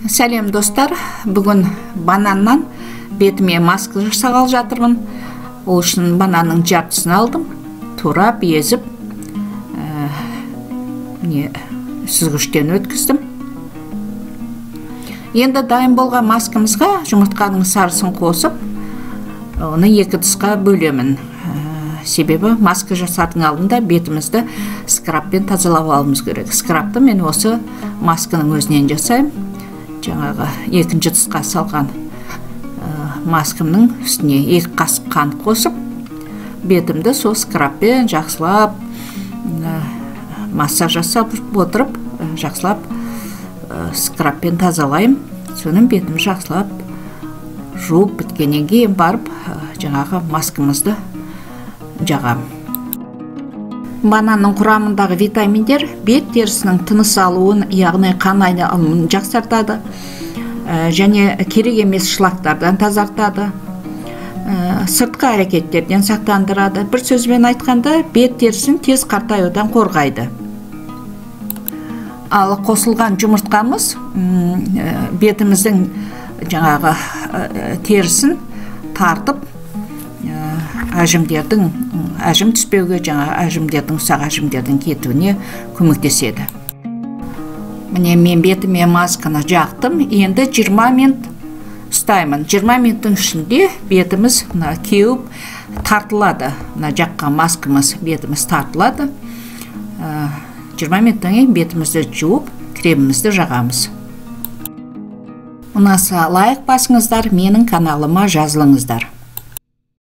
Сәлем достар, бүгін бананнан бетіме маска жасағалы жатырмын. Ол үшін бананның жартысын алдым, турап езіп, сүзгіштен өткіздім. Енді дайын болған маскамызға жұмыртқаның сарысын қосып, оны екі тұсқа бөлемін. Себебі маска жасардың алдында бетімізді скрабпен тазалап алуымыз керек. Скрабты мен осы масканың өзінен жасаймын. Жаңағы екінші тұсқа салған маскамның үстіне 2 қасық қант қосып, бетімді сол скрабпен жақсылап массаж жасап отырып, жақсылап скрабпен тазалаймын. Соның бетім жақсылап жуып біткеннен кейін барып жаңағы маскамызды жағам. Бананның құрамындағы витаминдер бет терісінің тыныс алуын, яғни қан айналымын жақсартады, және керек емес шлактардан тазартады, сыртқы әрекеттерден сақтандырады. Бір сөзбен айтқанда, бет терісін тез қартаюдан қорғайды. Ал қосылған жұмыртқамыз бетіміздің жаңағы терісін тартып, әжім түспеуге, ұсақ әжімдердің кетуіне көмектеседі. Міне мен бетіме масканы жақтым. Енді 20 минут ұстаймын. 20 минуттың ішінде бетіміз кеуіп тартылады. Жаққан маскамыз бетіміз тартылады. 20 минуттан кейін бетімізді жуып, кремімізді жағамыз. Ұнаса лайк басыңыздар, менің каналыма жазылыңыздар.